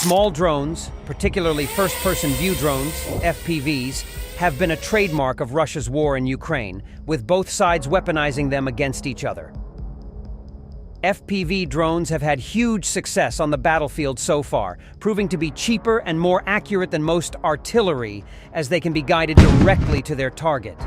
Small drones, particularly first-person view drones, FPVs, have been a trademark of Russia's war in Ukraine, with both sides weaponizing them against each other. FPV drones have had huge success on the battlefield so far, proving to be cheaper and more accurate than most artillery, as they can be guided directly to their target.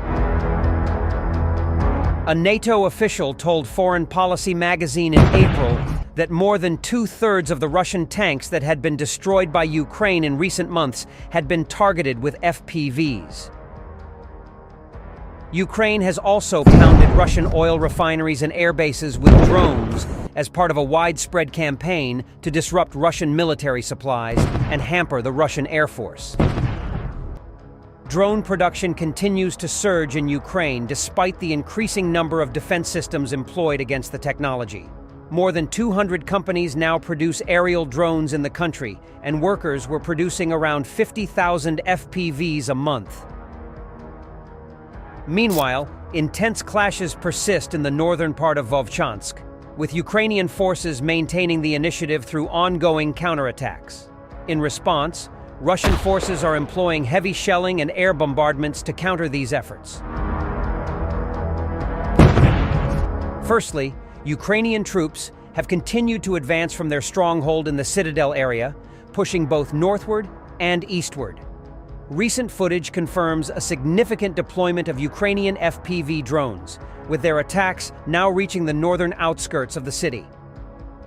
A NATO official told Foreign Policy magazine in April that more than two-thirds of the Russian tanks that had been destroyed by Ukraine in recent months had been targeted with FPVs. Ukraine has also pounded Russian oil refineries and air bases with drones as part of a widespread campaign to disrupt Russian military supplies and hamper the Russian Air Force. Drone production continues to surge in Ukraine despite the increasing number of defense systems employed against the technology. More than 200 companies now produce aerial drones in the country, and workers were producing around 50,000 FPVs a month. Meanwhile, intense clashes persist in the northern part of Vovchansk, with Ukrainian forces maintaining the initiative through ongoing counterattacks. In response, Russian forces are employing heavy shelling and air bombardments to counter these efforts. Firstly, Ukrainian troops have continued to advance from their stronghold in the Citadel area, pushing both northward and eastward. Recent footage confirms a significant deployment of Ukrainian FPV drones, with their attacks now reaching the northern outskirts of the city.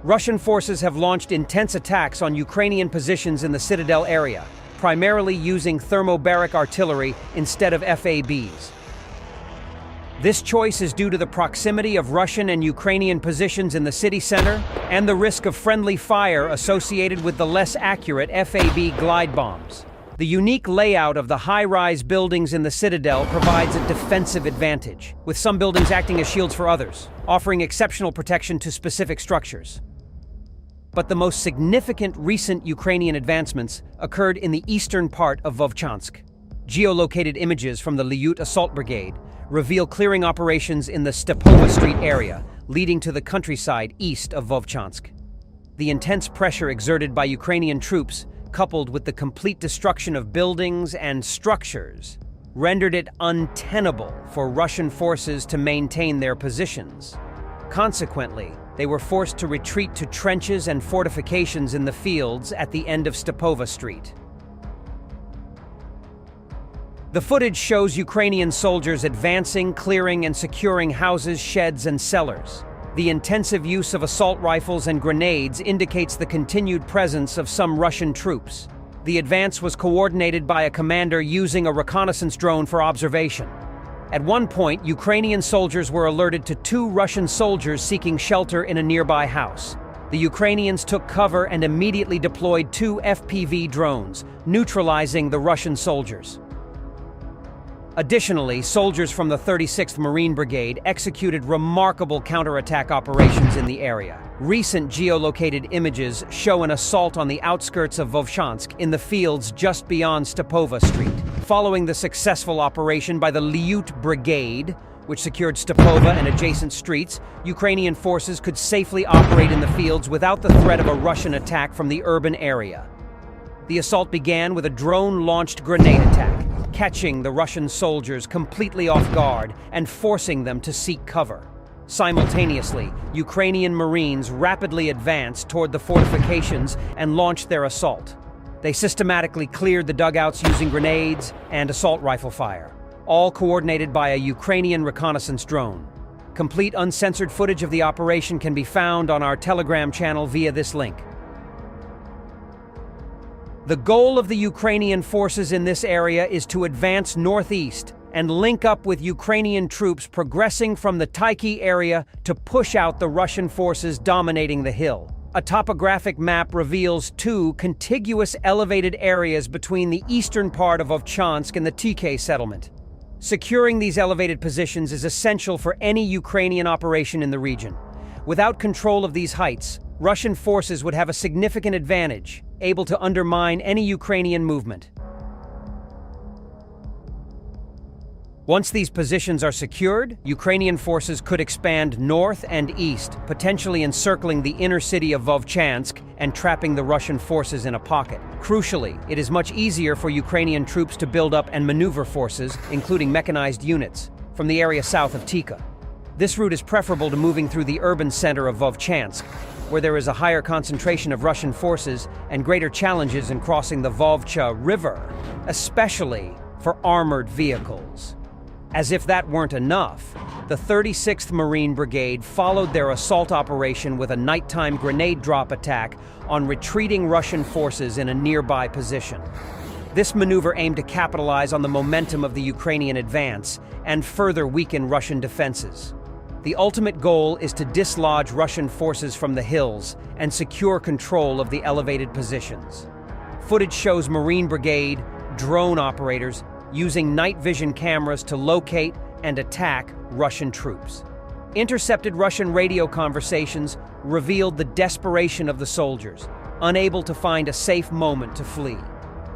Russian forces have launched intense attacks on Ukrainian positions in the Citadel area, primarily using thermobaric artillery instead of FABs. This choice is due to the proximity of Russian and Ukrainian positions in the city center and the risk of friendly fire associated with the less accurate FAB glide bombs. The unique layout of the high-rise buildings in the Citadel provides a defensive advantage, with some buildings acting as shields for others, offering exceptional protection to specific structures. But the most significant recent Ukrainian advancements occurred in the eastern part of Vovchansk. Geolocated images from the Lyut Assault Brigade reveal clearing operations in the Stepova Street area, leading to the countryside east of Vovchansk. The intense pressure exerted by Ukrainian troops, coupled with the complete destruction of buildings and structures, rendered it untenable for Russian forces to maintain their positions. Consequently, they were forced to retreat to trenches and fortifications in the fields at the end of Stepova Street. The footage shows Ukrainian soldiers advancing, clearing, and securing houses, sheds, and cellars. The intensive use of assault rifles and grenades indicates the continued presence of some Russian troops. The advance was coordinated by a commander using a reconnaissance drone for observation. At one point, Ukrainian soldiers were alerted to two Russian soldiers seeking shelter in a nearby house. The Ukrainians took cover and immediately deployed two FPV drones, neutralizing the Russian soldiers. Additionally, soldiers from the 36th Marine Brigade executed remarkable counterattack operations in the area. Recent geolocated images show an assault on the outskirts of Vovchansk in the fields just beyond Stepova Street. Following the successful operation by the Lyut Brigade, which secured Stepova and adjacent streets, Ukrainian forces could safely operate in the fields without the threat of a Russian attack from the urban area. The assault began with a drone-launched grenade attack, catching the Russian soldiers completely off guard and forcing them to seek cover. Simultaneously, Ukrainian Marines rapidly advanced toward the fortifications and launched their assault. They systematically cleared the dugouts using grenades and assault rifle fire, all coordinated by a Ukrainian reconnaissance drone. Complete uncensored footage of the operation can be found on our Telegram channel via this link. The goal of the Ukrainian forces in this area is to advance northeast and link up with Ukrainian troops progressing from the Tychy area to push out the Russian forces dominating the hill. A topographic map reveals two contiguous elevated areas between the eastern part of Vovchansk and the TK settlement. Securing these elevated positions is essential for any Ukrainian operation in the region. Without control of these heights, Russian forces would have a significant advantage, able to undermine any Ukrainian movement. Once these positions are secured, Ukrainian forces could expand north and east, potentially encircling the inner city of Vovchansk and trapping the Russian forces in a pocket. Crucially, it is much easier for Ukrainian troops to build up and maneuver forces, including mechanized units, from the area south of Tika. This route is preferable to moving through the urban center of Vovchansk, where there is a higher concentration of Russian forces and greater challenges in crossing the Volcha River, especially for armored vehicles. As if that weren't enough, the 36th Marine Brigade followed their assault operation with a nighttime grenade drop attack on retreating Russian forces in a nearby position. This maneuver aimed to capitalize on the momentum of the Ukrainian advance and further weaken Russian defenses. The ultimate goal is to dislodge Russian forces from the hills and secure control of the elevated positions. Footage shows Marine Brigade drone operators using night vision cameras to locate and attack Russian troops. Intercepted Russian radio conversations revealed the desperation of the soldiers, unable to find a safe moment to flee.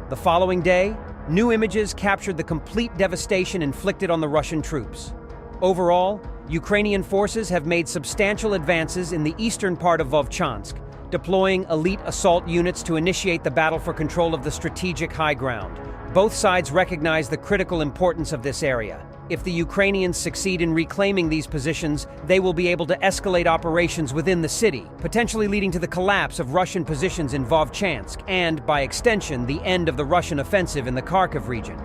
The following day, new images captured the complete devastation inflicted on the Russian troops. Overall, Ukrainian forces have made substantial advances in the eastern part of Vovchansk, deploying elite assault units to initiate the battle for control of the strategic high ground. Both sides recognize the critical importance of this area. If the Ukrainians succeed in reclaiming these positions, they will be able to escalate operations within the city, potentially leading to the collapse of Russian positions in Vovchansk and, by extension, the end of the Russian offensive in the Kharkiv region.